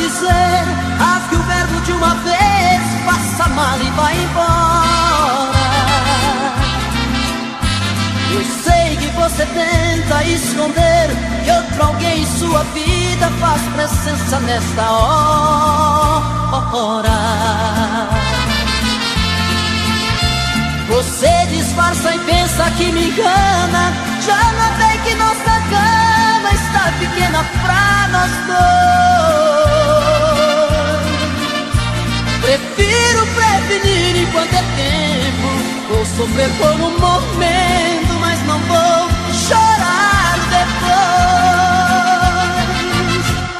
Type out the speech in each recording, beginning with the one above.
dizer, rasgue o verbo de uma vez, faça mal e vai embora. Eu sei que você tenta esconder que outro alguém em sua vida faz presença nesta hora. Você disfarça e pensa que me engana. Já notei que nossa cama está pequena pra nós dois. Prefiro prevenir enquanto é tempo. Vou sofrer por um momento, mas não vou chorar depois.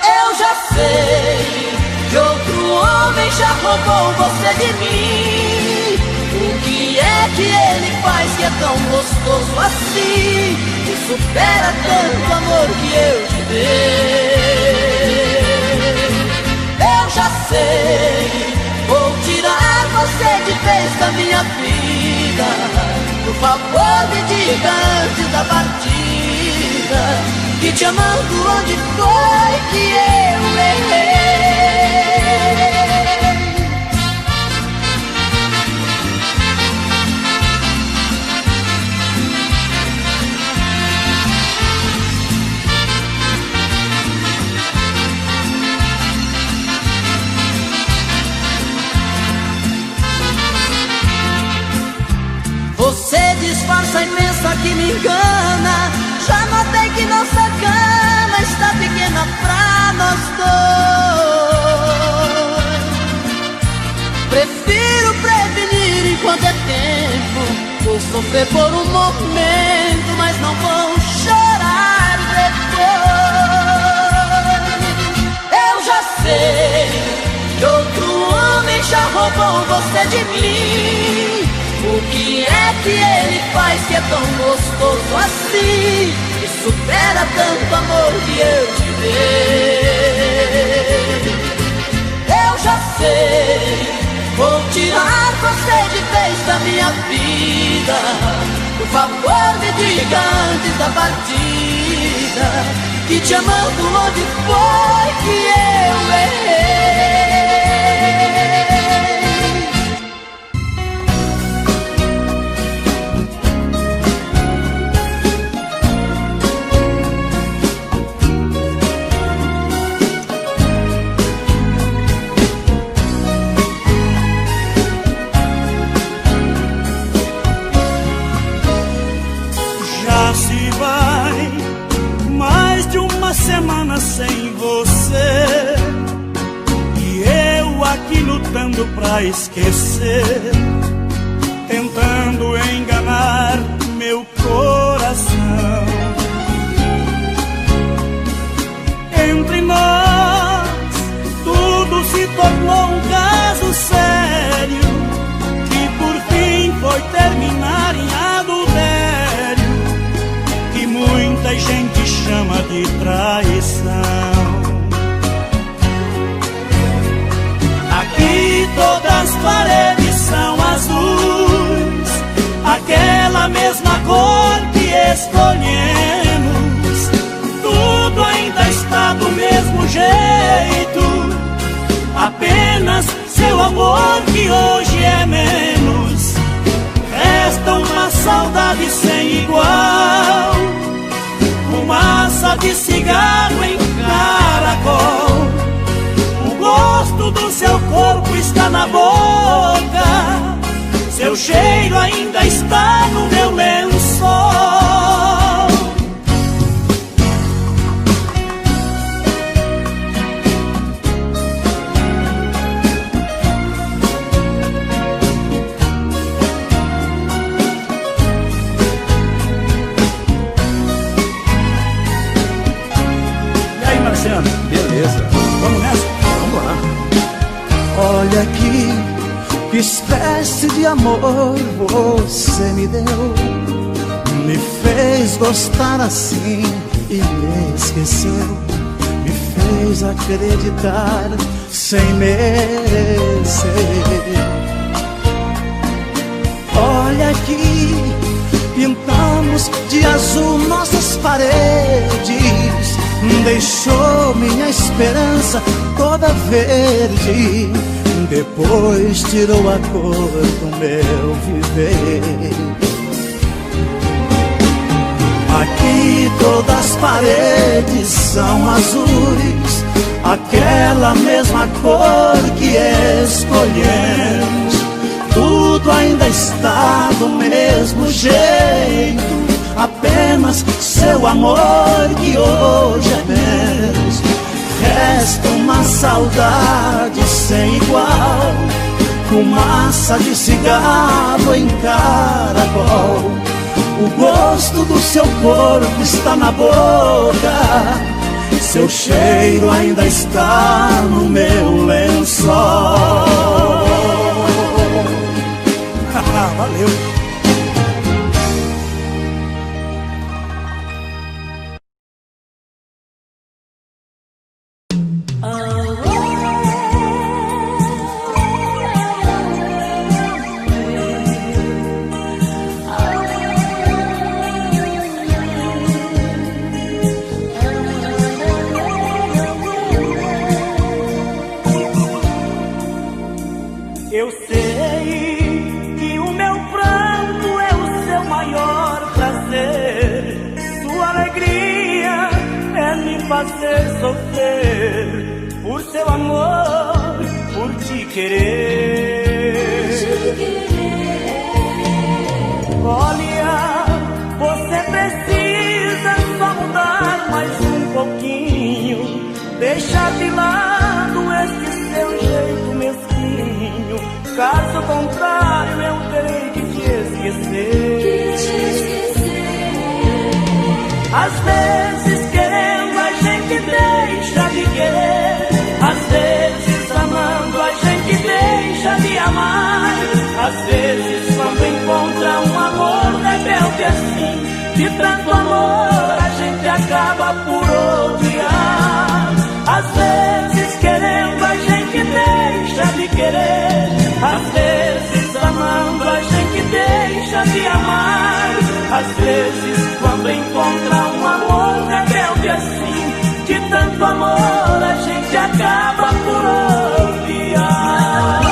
Eu já sei que outro homem já roubou você de mim. O que é que ele faz que é tão gostoso assim, que supera tanto amor que eu te dei? Eu já sei, vou tirar você de vez da minha vida. Por favor me diga antes da partida, que te amando onde foi que eu errei. Você disfarça e pensa que me engana. Já notei que nossa cama está pequena pra nós dois. Prefiro prevenir enquanto é tempo. Vou sofrer por um momento, mas não vou chorar depois. Eu já sei que outro homem já roubou você de mim. O que é que ele faz que é tão gostoso assim, que supera tanto amor que eu te dei? Eu já sei, vou tirar você de vez da minha vida. Por favor me diga antes da partida, que te amando onde foi que eu errei? Semana sem você e eu aqui lutando pra esquecer, tentando enganar meu coração. Entre nós tudo se tornou um caso sério, que por fim foi terminar em adultério, que muita gente chama de traição. Aqui todas as paredes são azuis, aquela mesma cor que escolhemos. Tudo ainda está do mesmo jeito, apenas seu amor que hoje é menos. Resta uma saudade sem igual, fumaça de cigarro em caracol. O gosto do seu corpo está na boca, seu cheiro ainda está no meu lençol. Beleza, Vamos nessa? vamos lá. Olha aqui, que espécie de amor você me deu. Me fez gostar assim e me esqueceu. Me fez acreditar sem merecer. Olha aqui, pintamos de azul nossas paredes. Deixou minha esperança toda estava verde, depois tirou a cor do meu viver. Aqui todas as paredes são azuis, aquela mesma cor que escolhemos. Tudo ainda está do mesmo jeito, apenas seu amor que hoje é menos. Resta uma saudade sem igual, fumaça de cigarro em caracol. O gosto do seu corpo está na boca, seu cheiro ainda está no meu lençol. Valeu! Eu sei que o meu pranto é o seu maior prazer. Sua alegria é me fazer sofrer. Por seu amor, por te querer. Olha, você precisa só mudar mais um pouquinho. Deixar de lado esse seu jeito mesquinho. Caso contrário, eu terei que te esquecer. Às vezes querendo a gente deixa de querer. Às vezes amando a gente deixa de amar. Às vezes quando encontra um amor rebelde assim, de tanto amor a gente acaba por odiar. Às vezes querendo a gente deixa de querer. Às vezes amando a gente deixa de amar. Às vezes quando encontra um amor rebelde assim, de tanto amor a gente acaba por odiar.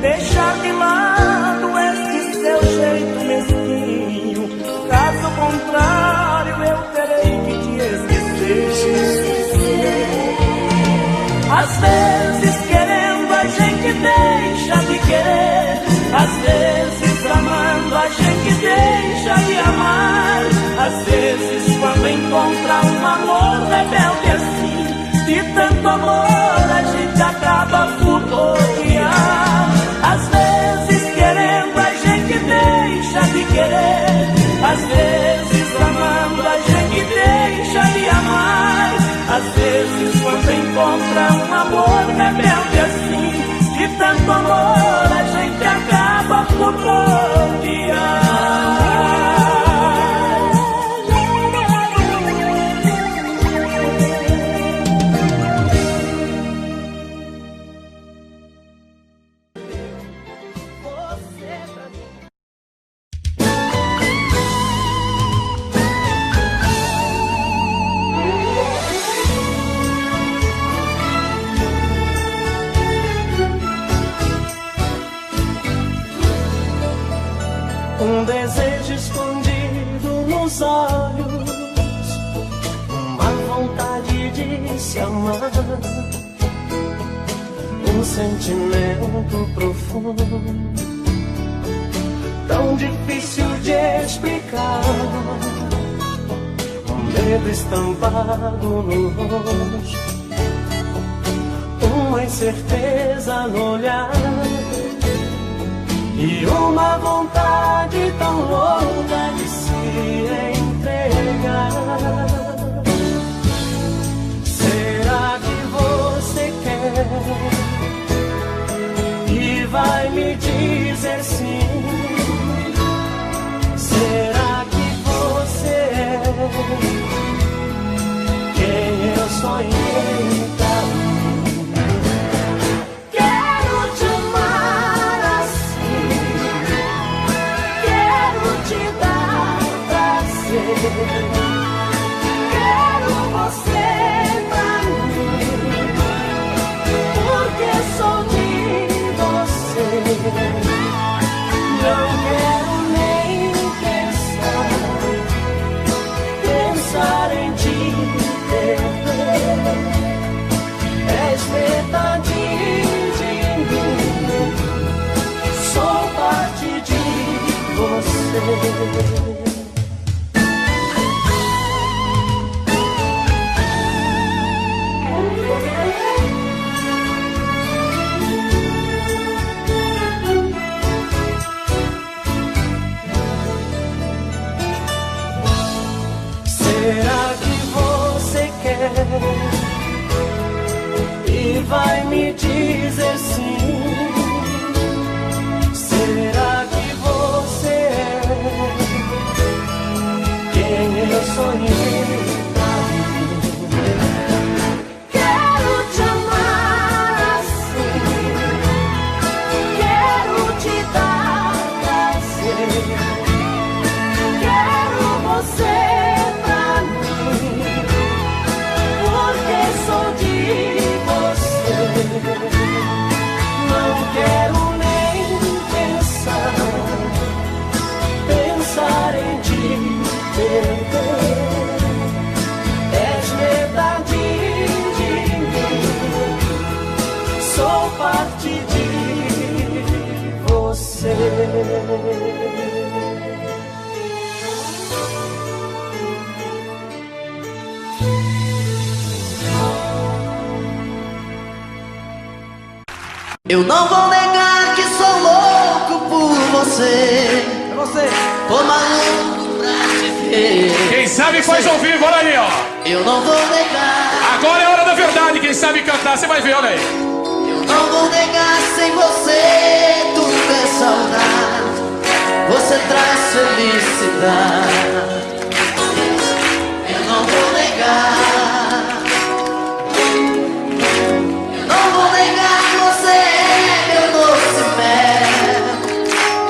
Deixar de lado esse seu jeito mesquinho. Caso contrário, eu terei que te esquecer. Às vezes querendo a gente deixa de querer. Às vezes amando a gente deixa de amar. Às vezes quando encontra um amor rebelde assim, de tanto amor a gente acaba por odiar. Às vezes querendo a gente deixa de querer. Às vezes amando a gente deixa de amar. Às vezes quando encontra um amor rebelde assim, de tanto amor a gente acaba por odiar. Um desejo escondido nos olhos, uma vontade de se amar, um sentimento profundo, tão difícil de explicar, um medo estampado no rosto, uma incerteza no olhar e uma vontade tão louca de se entregar. Será que você quer e vai me dizer sim? Será que você quer e vai me dizer sim? Será que você é quem eu sonhei pra mim? Quero te amar assim, quero te dar prazer, quero você pra mim, porque sou de você. Não quero nem pensar em te perder. És metade de mim, sou parte de você. Eu não vou negar que sou louco por você. É você. Tô maluco pra te ver. Quem sabe faz ao vivo, olha aí, ó. Eu não vou negar. Agora é a hora da verdade, quem sabe cantar, você vai ver, olha aí. Eu não vou negar, sem você tudo é saudade. Você traz felicidade. Eu não vou negar. Eu não vou negar que você é meu doce mel,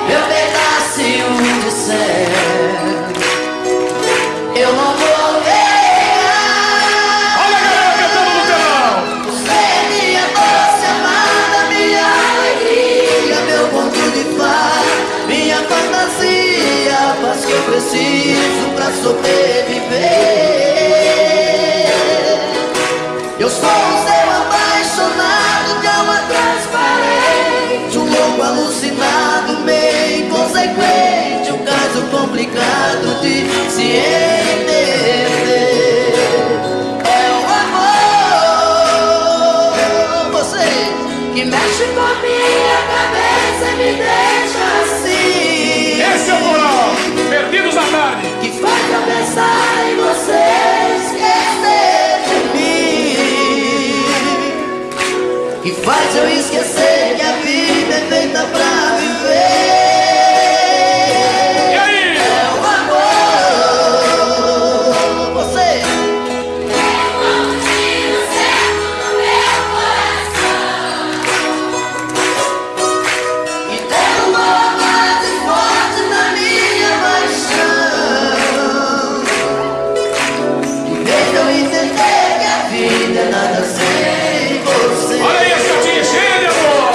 meu pedacinho de céu. Eu não vou negar. Olha a galera cantando no telão. Você é minha doce amada, minha alegria, meu conto de fada, minha fantasia, a paz que eu preciso pra sobreviver. Eu sou um seu apaixonado de alma transparente, um louco alucinado, meio inconsequente, um caso complicado de se entender. É o amor, você que mexe com a minha cabeça e me deixa assim. Esse é o moral. Perdidos na tarde. Que faz eu pensar em você, esquecer de mim. Que faz eu esquecer que a vida é feita pra viver. E aí? É o amor, você. É como tiro certo no meu coração. E derrubou mais e forte na minha paixão. E fez eu entender que a vida é nada sem você. Olha aí, essa tia cheia de amor.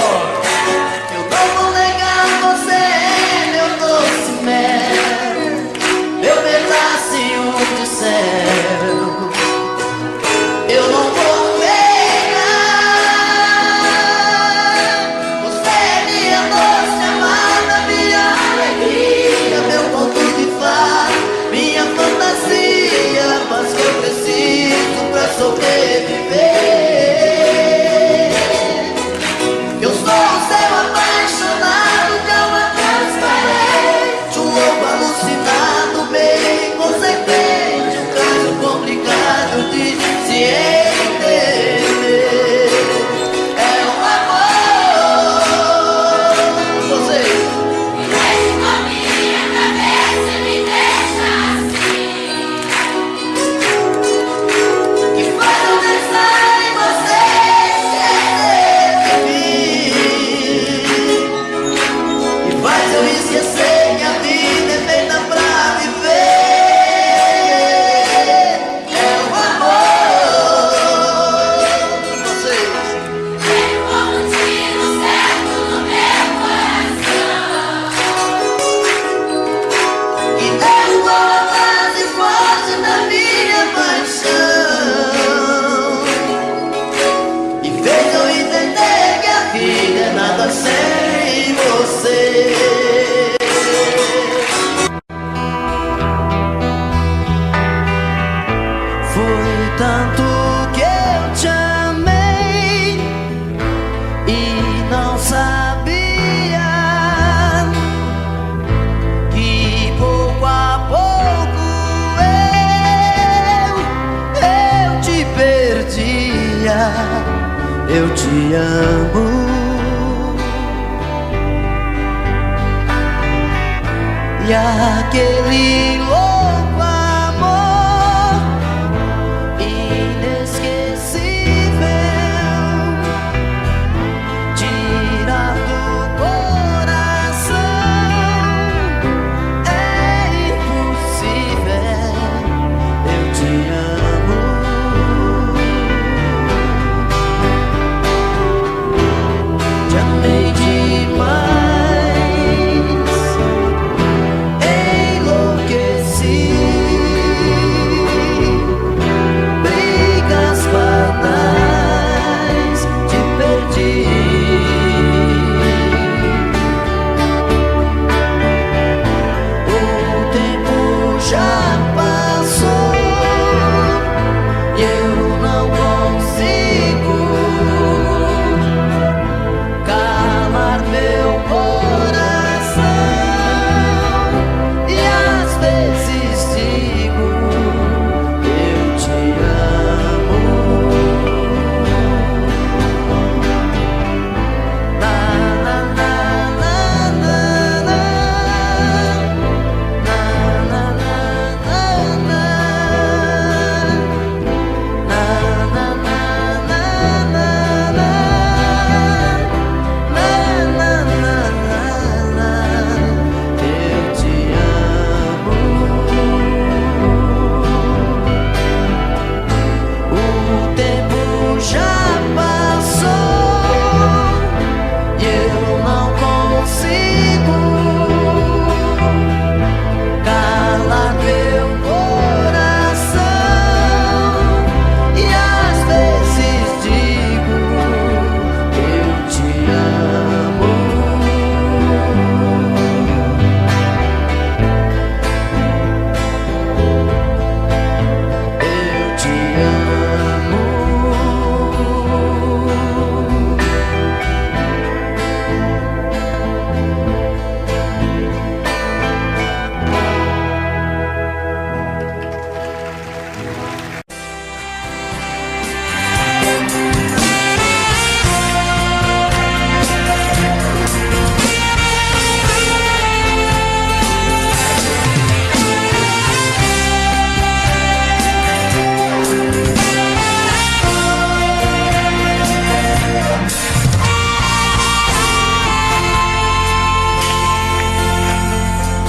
dia eu te amo. E aquele louco amor inesquecível tirar do coração é impossível. Eu te amo. Te amei demais.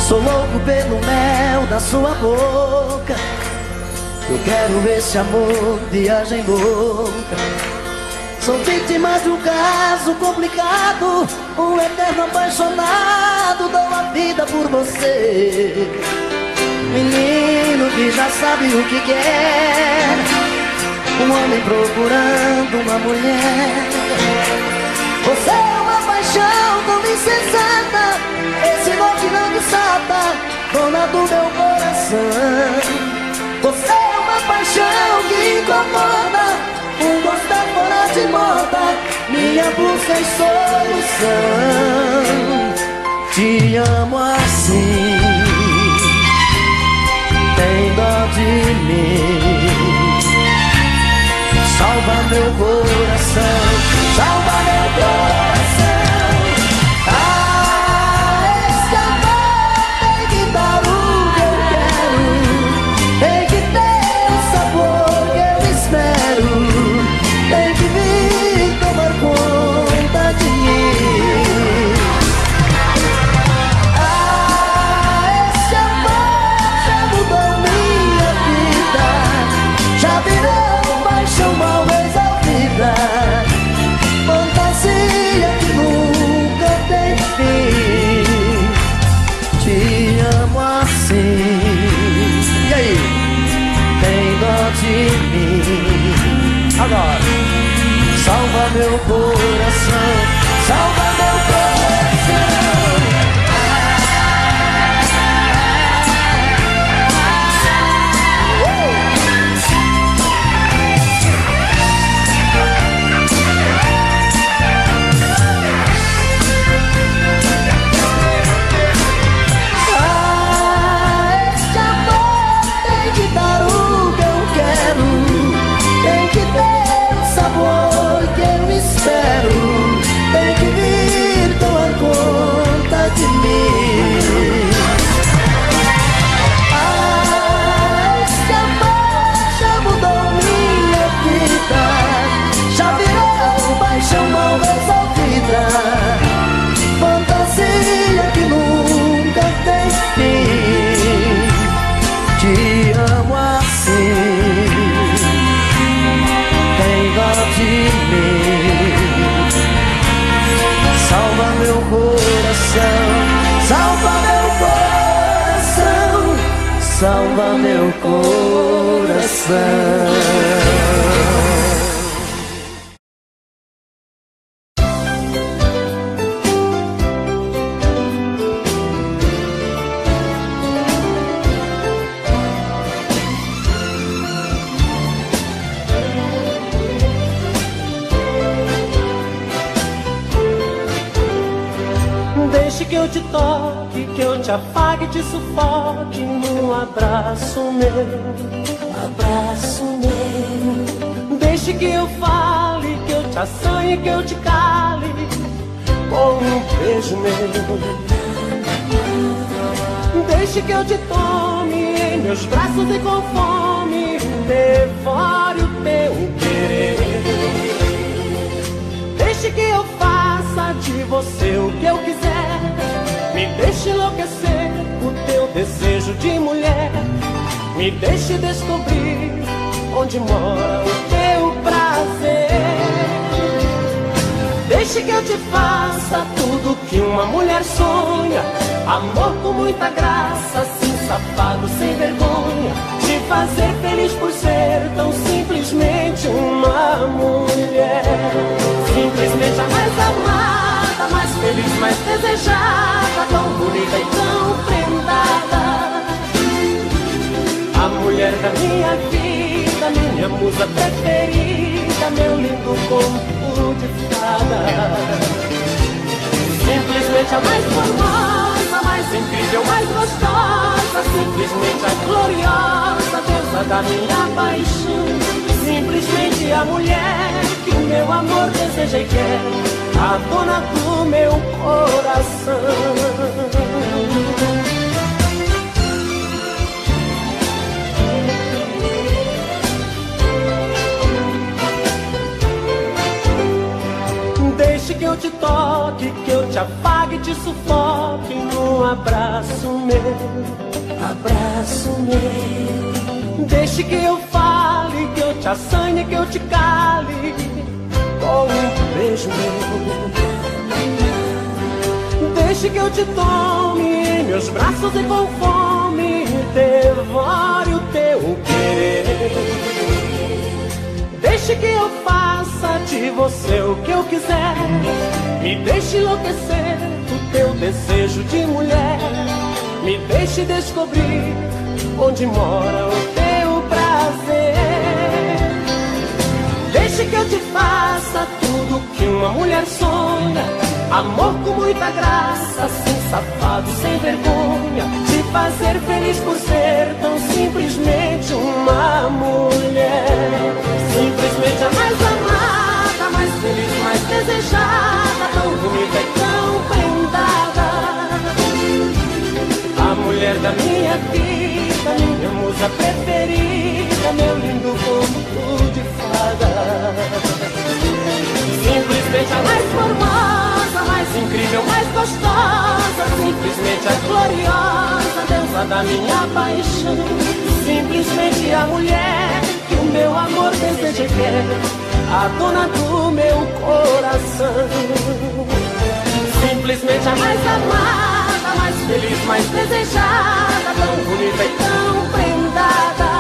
Sou louco pelo mel da sua boca. Eu quero esse amor, viagem louca. Sou vítima de um caso complicado, um eterno apaixonado. Dou a vida por você, menino que já sabe o que quer. Um homem procurando uma mulher. Você é uma paixão tão insensata, esse amor que não desata, dona do meu coração. Você é uma paixão que incomoda, um gosto fora de moda, minha busca e solução. Te amo assim, tem dó de mim. Salva meu coração, salva meu coração. Ah, esse amor tem que dar o que eu quero, tem que ter o sabor que eu espero, tem que vir tomar conta de mim. Ah, esse amor já mudou minha vida, já virou paixão mal resolvida, fantasia que nunca tem fim. Te amo assim. E aí? Tem dó de mim. Agora, salva meu coração, salva meu coração. salva meu coração. Deixe que eu te toque, que eu te afague, te sufoque num abraço meu, abraço meu. Deixe que eu fale, que eu te assanhe, que eu te cale com um beijo meu. Deixe que eu te tome em meus braços e com fome devore o teu querer. Deixe que eu faça de você o que eu quiser. Me deixe enlouquecer o teu desejo de mulher. Me deixe descobrir onde mora o teu prazer. Deixe que eu te faça tudo que uma mulher sonha. Amor com muita graça, assim safado, sem vergonha. Te fazer feliz por ser tão simplesmente uma mulher. Simplesmente a mais amada, mais feliz, mais desejada, tão bonita e tão prendada. A mulher da minha vida, minha musa preferida, meu lindo conto de fada. Simplesmente a mais formosa, mais incrível, mais gostosa, simplesmente a gloriosa deusa da minha paixão. Simplesmente a mulher que o meu amor deseja e quer, a dona do meu coração. Deixe que eu te toque, que eu te afague, te sufoque num abraço meu, abraço meu. Deixe que eu fale, que eu te assanhe, que eu te cale com um beijo meu. Deixe que eu te tome em meus braços e com fome devore o teu querer. Deixe que eu faça de você o que eu quiser. Me deixe enlouquecer o teu desejo de mulher. Me deixe descobrir onde mora o teu prazer. Deixe que eu te faça tudo que uma mulher sonha. Amor com muita graça, sem safado, sem vergonha. Te fazer feliz por ser tão simplesmente uma mulher. Simplesmente a mais amada, mais feliz, mais desejada, tão bonita e tão prendada. A mulher da minha vida, minha musa preferida, meu lindo conto de fada. Simplesmente a mais formosa, mais incrível, mais gostosa, simplesmente a gloriosa deusa da minha paixão. Simplesmente a mulher que o meu amor deseja e quer, a dona do meu coração. Simplesmente a mais amada, mais feliz, mais desejada, tão bonita e tão prendada.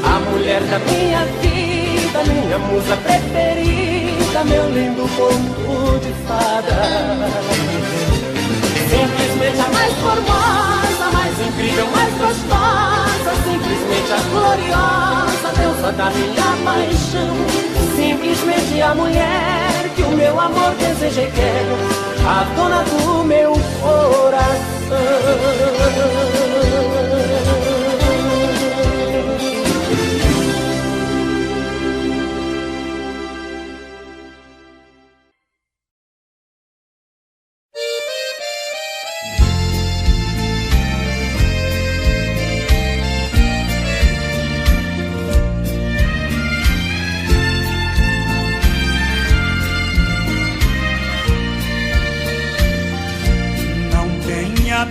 A mulher da minha vida, minha musa preferida, meu lindo conto de fada. Simplesmente a mais formosa, mais incrível, mais gostosa, simplesmente a gloriosa deusa da minha paixão. Simplesmente a mulher que o meu amor deseja e quer, a dona do meu coração.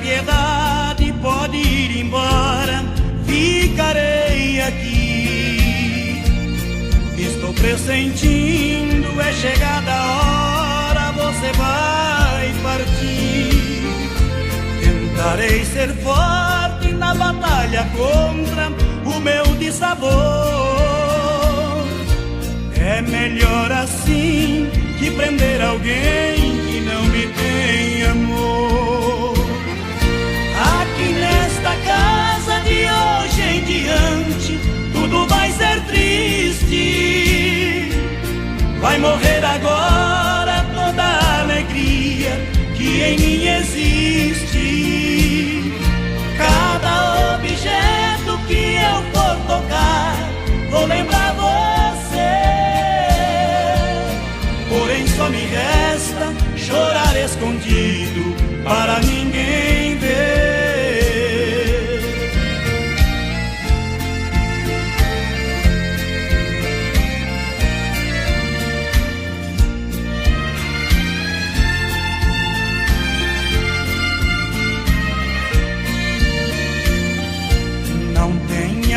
Piedade, pode ir embora, ficarei aqui. Estou pressentindo, é chegada a hora, você vai partir. Tentarei ser forte, batalha contra o meu dissabor. É melhor assim que prender alguém que não me tem amor. Aqui nesta casa de hoje em diante tudo vai ser triste. Vai morrer agora toda a alegria que em mim existe. Cada objeto que eu for tocar, vou lembrar você. Porém só me resta chorar escondido para ninguém ver.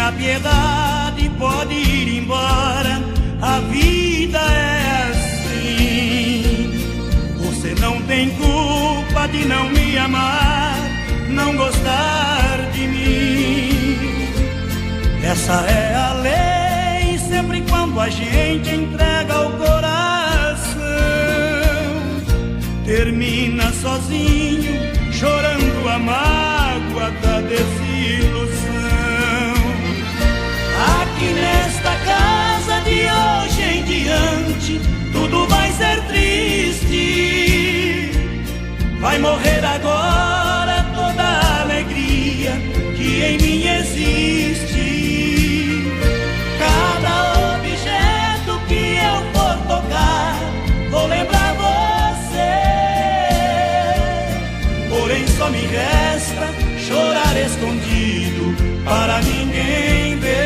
A piedade pode ir embora, a vida é assim. Você não tem culpa de não me amar, não gostar de mim. Essa é a lei, sempre quando a gente entrega o coração. Termina sozinho, chorando a mágoa da desilusão. Aqui nesta casa de hoje em diante tudo vai ser triste. Vai morrer agora toda a alegria que em mim existe. Cada objeto que eu for tocar, vou lembrar você. Porém só me resta chorar escondido para ninguém ver.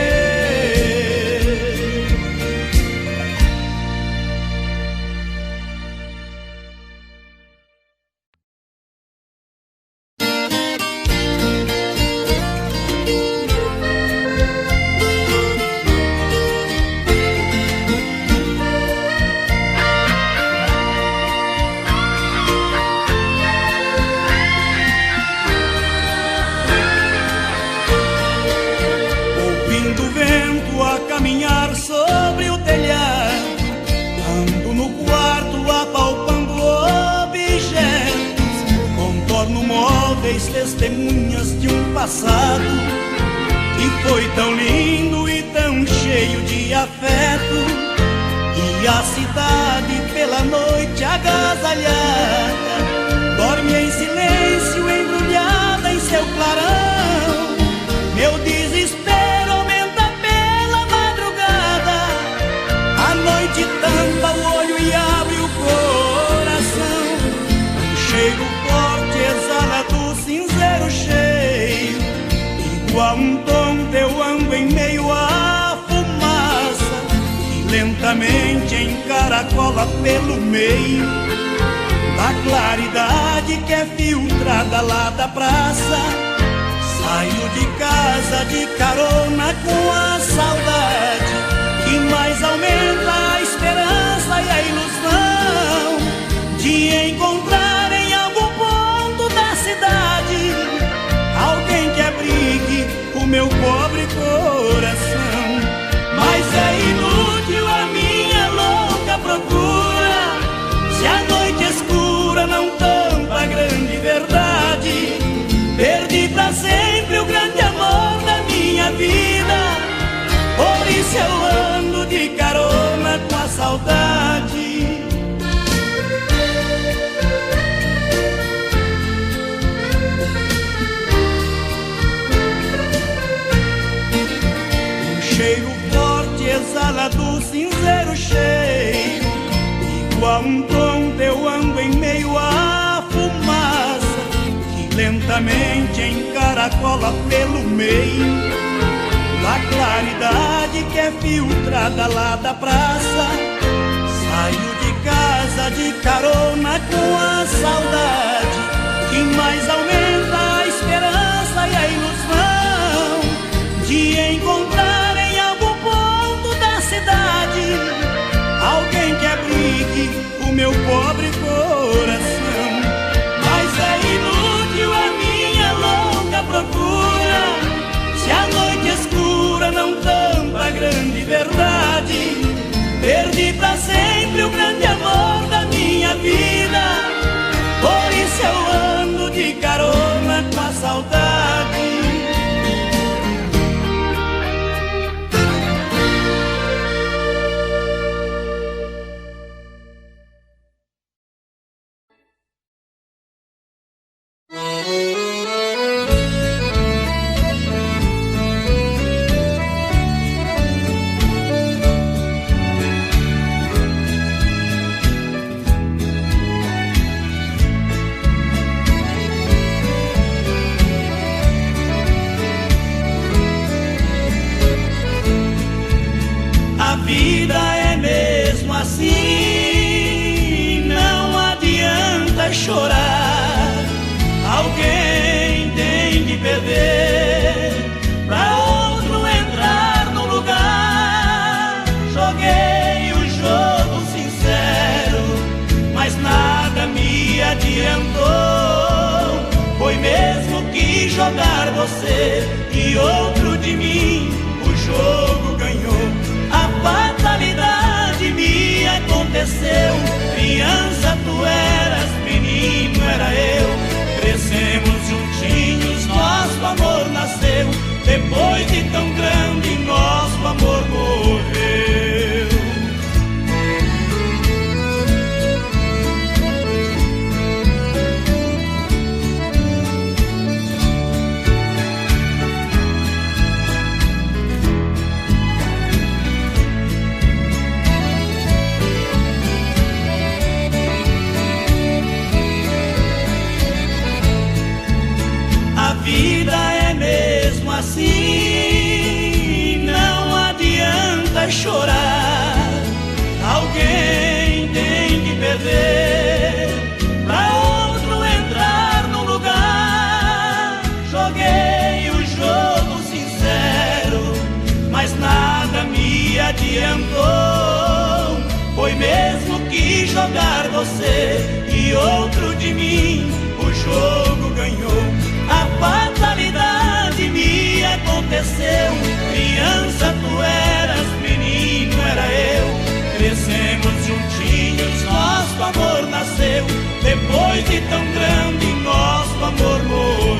Sobre o telhado, ando no quarto apalpando objetos, contorno móveis, testemunhas de um passado que foi tão lindo e tão cheio de afeto. E a cidade pela noite agasalhada dorme em silêncio, embrulhada em seu clarão. Meu desespero aumenta pela madrugada, a noite tampa o olho e abre o coração. Um cheiro forte exala do cinzeiro cheio, igual um tonto eu ando em meio à fumaça que lentamente encaracola pelo meio da claridade que é filtrada lá da praça. Saio de casa de carona com a saudade que mais aumenta a esperança e a ilusão de encontrar em algum ponto da cidade alguém que abrigue o meu pobre coração. Mas é inútil a minha louca procura, se a noite escura não tampa a grande verdade. Perdi pra sempre o grande amor da minha vida, por isso eu ando de carona com a saudade. Um cheiro forte exala do cinzeiro cheio, igual um tonto eu ando em meio à fumaça que lentamente encaracola pelo meio da claridade que é filtrada lá da praça. Saio de casa de carona com a saudade que mais aumenta a esperança e a ilusão de encontrar em algum ponto da cidade alguém que abrigue o meu pobre coração. Mas é inútil a minha louca procura, jogar você e outro de mim. O jogo ganhou, a fatalidade me aconteceu. Criança tu eras, menino era eu. Crescemos juntinhos, nosso amor nasceu. Depois de tão grande, nosso amor morreu. A vida é mesmo assim, não adianta chorar. Alguém tem que perder pra outro entrar no lugar. Joguei o jogo sincero, mas nada me adiantou. Foi mesmo que jogar você e outro de mim. O jogo ganhou, a fatalidade me aconteceu. Criança tu eras, menino era eu. Crescemos juntinhos, nosso amor nasceu. Depois de tão grande, nosso amor morreu.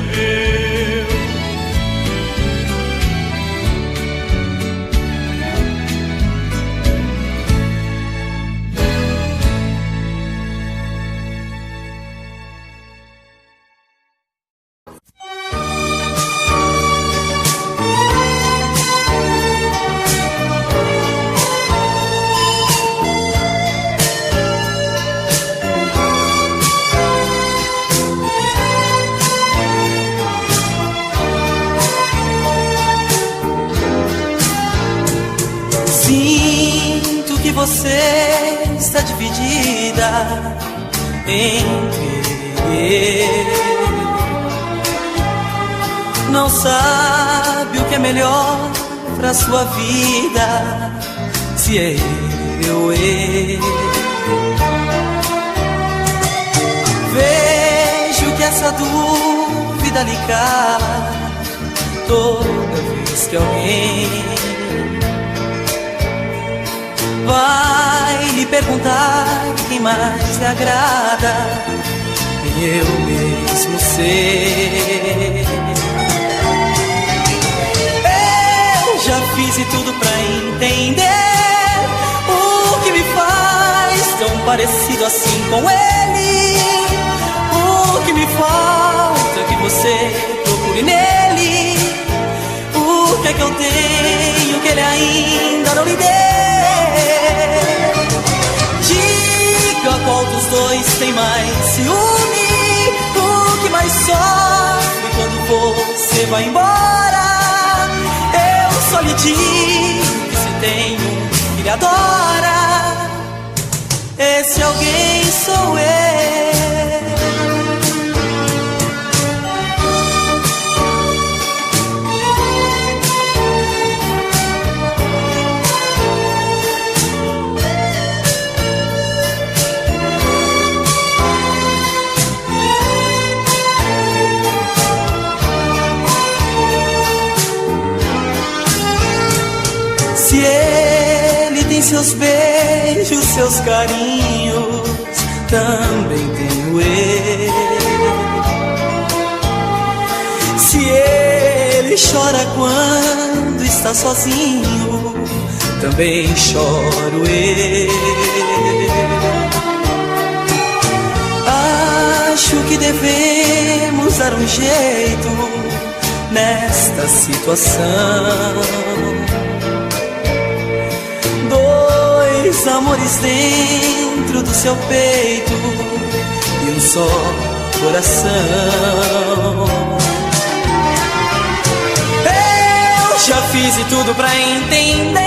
Sinto que você está dividida entre não sabe o que é melhor pra sua vida, se é eu. Vejo que essa dúvida lhe cala toda vez que alguém vai lhe perguntar quem mais lhe agrada, e eu mesmo sei. Eu já fiz de tudo pra entender o que me faz tão parecido assim com ele. O que me falta que você procure nele. O que é que eu tenho que ele ainda não lhe deu? Diga qual dos dois tem mais ciúme, o que mais sofre quando você vai embora. Eu só lhe digo que se tem um que lhe adora, esse alguém sou eu. Se ele tem seus beijos, seus carinhos, também tenho eu. Se ele chora quando está sozinho, também choro eu. Acho que devemos dar um jeito nesta situação. Dois amores dentro do seu peito e um só coração. Eu já fiz de tudo pra entender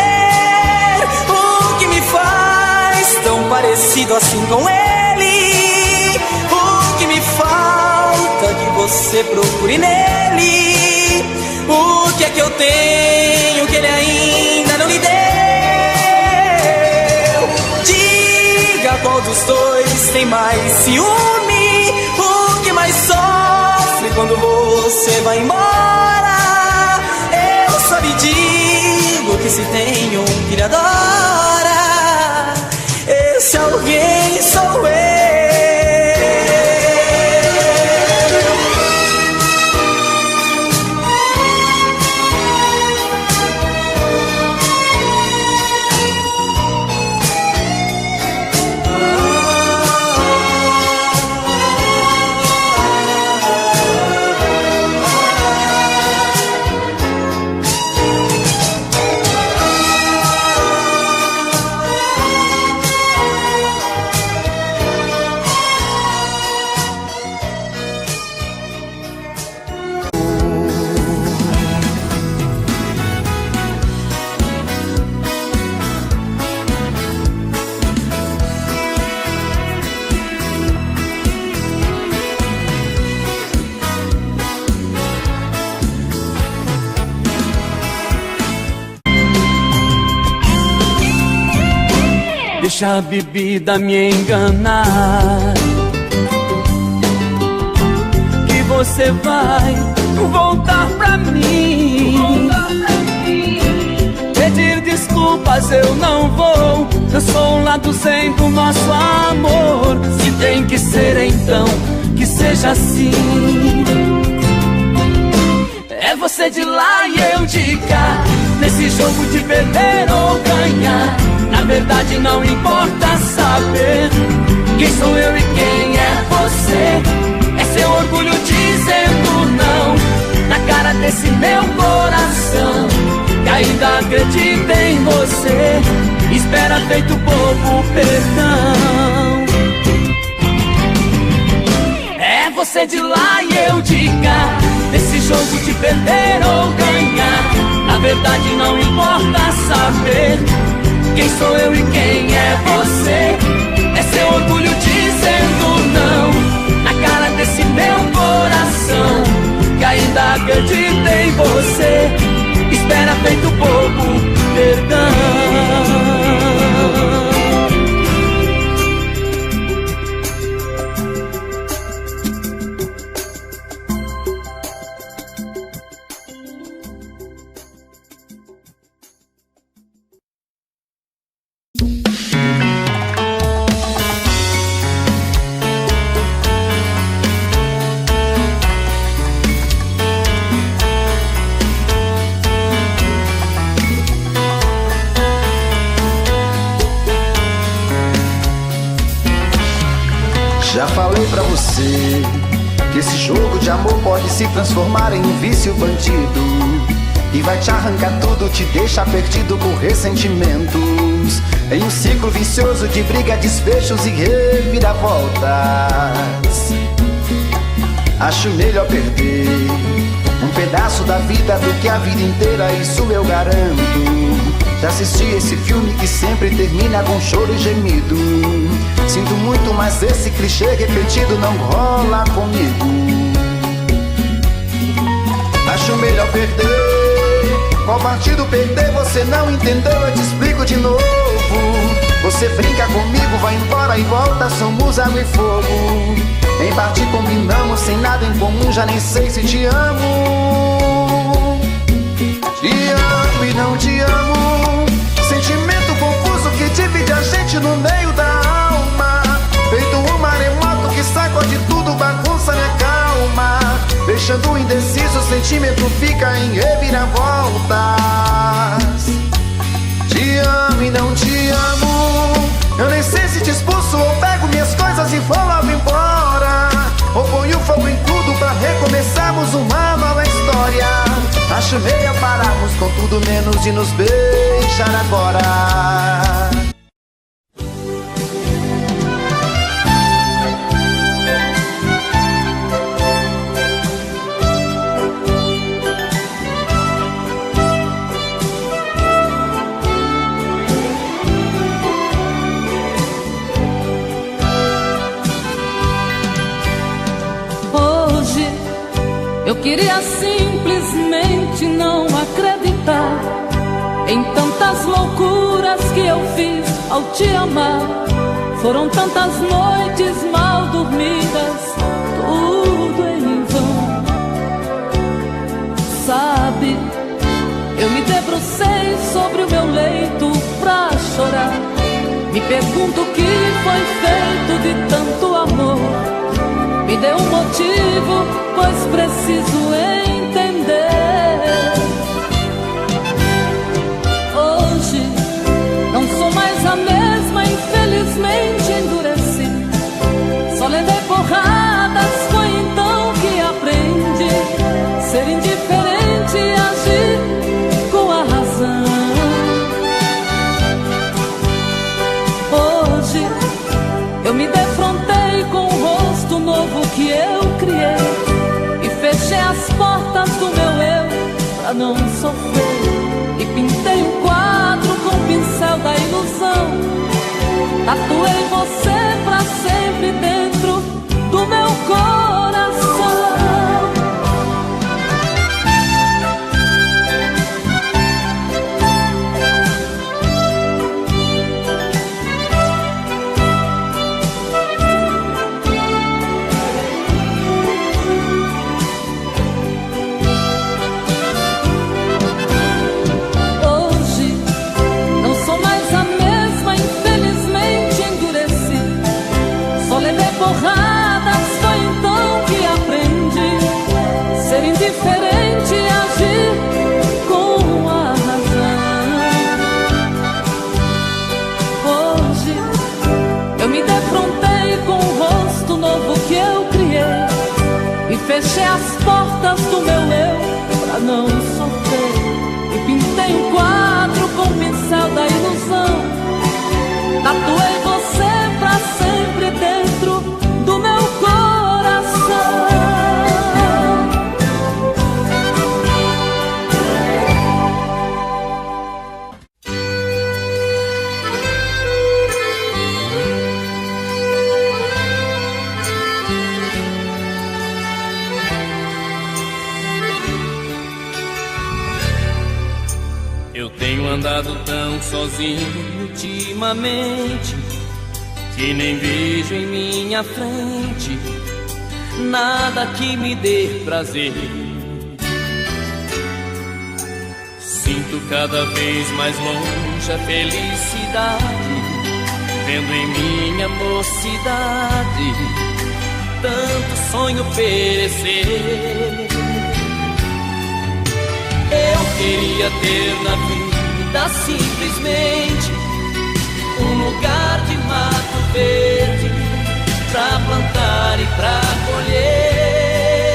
o que me faz tão parecido assim com ele. O que me falta que você procure nele. O que é que eu tenho que ele ainda não lhe deu? Qual dos dois tem mais ciúme? O que mais sofre quando você vai embora. Eu só me digo que se tem um que lhe adora, esse alguém sou eu. Deixa a bebida me enganar, que você vai voltar pra mim. Pedir desculpas eu não vou, eu sou um lado zen do nosso amor. Se tem que ser então, que seja assim. É você de lá e eu de cá, nesse jogo de perder ou ganhar. Na verdade não importa saber quem sou eu e quem é você. É seu orgulho dizendo não na cara desse meu coração, que ainda acredita em você, espera feito bobo perdão. É você de lá e eu de cá, nesse jogo de perder ou ganhar. Na verdade não importa saber quem sou eu e quem é você. É seu orgulho dizendo não na cara desse meu coração, que ainda acredita em você, espera feito bobo perdão. Já falei pra você que esse jogo de amor pode se transformar em um vício bandido, e vai te arrancar tudo, te deixar perdido por ressentimentos, em um ciclo vicioso de briga, desfechos e reviravoltas. Acho melhor perder um pedaço da vida do que a vida inteira, isso eu garanto. Já assisti esse filme que sempre termina com choro e gemido. Sinto muito, mas esse clichê repetido não rola comigo. Acho melhor perder. Qual partido perder? Você não entendeu, eu te explico de novo. Você brinca comigo, vai embora e volta, somos água e fogo. Em parte combinamos, sem nada em comum, já nem sei se te amo. Te amo e não te amo, sentimento confuso que divide a gente no meio da alma. Feito um maremoto que sacode tudo, bagunça minha calma. Deixando indeciso, o sentimento fica em reviravoltas. Te amo e não te amo, eu nem sei se te expulso ou pego minhas coisas e vou logo embora, ou ponho fogo em tudo pra recomeçarmos uma nova história. Acho melhor pararmos com tudo menos de nos beijar agora. Eu queria simplesmente não acreditar em tantas loucuras que eu fiz ao te amar. Foram tantas noites mal dormidas, tudo em vão. debrucei sobre o meu leito pra chorar. Me pergunto o que foi feito de tanto amor. Me dê um motivo, pois preciso entender. Hoje não sou mais a mesma, infelizmente endureci. Só levei porradas, foi então que aprendi ser indiferente e agir com a razão. Hoje eu me defrontei com o rosto novo que eu criei e fechei as portas do meu eu pra não sofrer. E pintei um quadro com o pincel da ilusão. Tatuei você pra sempre dentro do meu coração. Porradas, foi então que aprendi ser indiferente e agir com a razão. Hoje eu me defrontei com o rosto novo que eu criei e fechei as portas do meu eu pra não sofrer. E pintei um quadro com o pincel da ilusão. Tatuei você pra sempre dentro do meu coração. Eu tenho andado tão sozinho ultimamente que nem vejo em minha frente nada que me dê prazer. Sinto cada vez mais longe a felicidade, vendo em minha mocidade tanto sonho perecer. Eu queria ter na vida simplesmente um lugar de mato verde pra plantar e pra colher,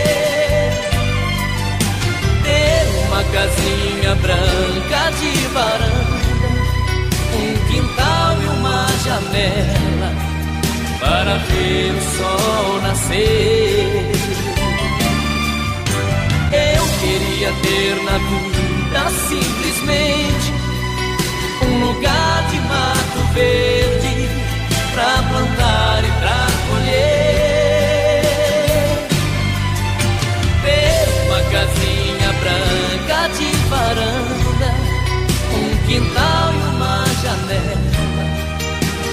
ter uma casinha branca de varanda, um quintal e uma janela para ver o sol nascer. Eu queria ter na vida simplesmente um lugar de mato verde pra plantar e pra colher, ter uma casinha branca de varanda, um quintal e uma janela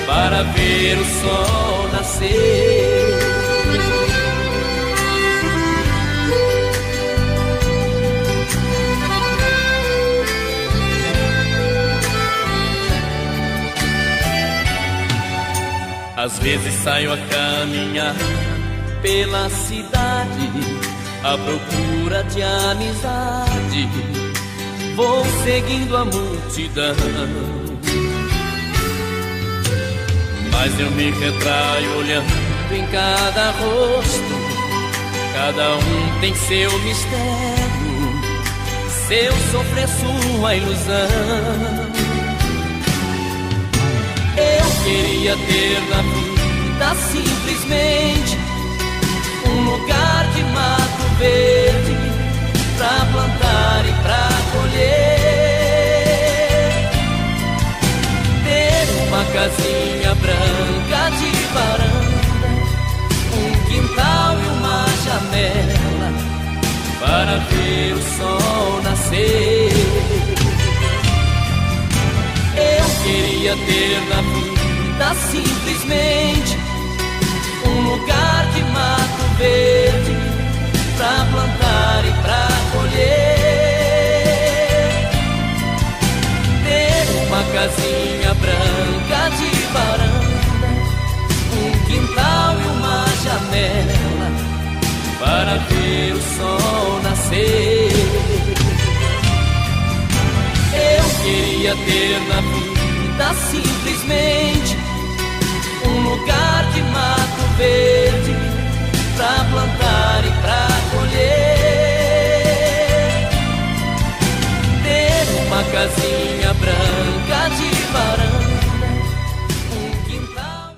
para ver o sol nascer. Às vezes saio a caminhar pela cidade à procura de amizade, vou seguindo a multidão, mas eu me retraio olhando em cada rosto. Cada um tem seu mistério, seu sofrer, sua ilusão. Eu queria ter na vida simplesmente um lugar de mato verde pra plantar e pra colher, ter uma casinha branca de varanda, um quintal e uma janela para ver o sol nascer. Eu queria ter na vida simplesmente um lugar de mato verde pra plantar e pra colher, casinha branca de varanda, um quintal e uma janela para ver o sol nascer. Eu queria ter na vida simplesmente um lugar de mato verde pra plantar e pra colher, ter uma casinha branca de varanda, um quintal.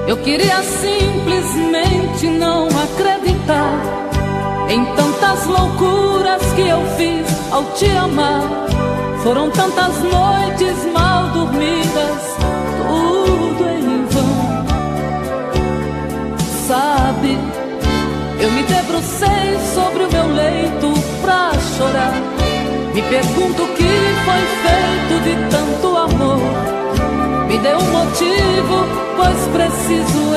Eu queria simplesmente não acreditar em tantas loucuras que eu fiz ao te amar. Foram tantas noites mal dormidas, tudo em vão. Sabe, eu me debrucei sobre o meu leito pra chorar. Me pergunto o que foi feito de tanto amor. Me dê um motivo, pois preciso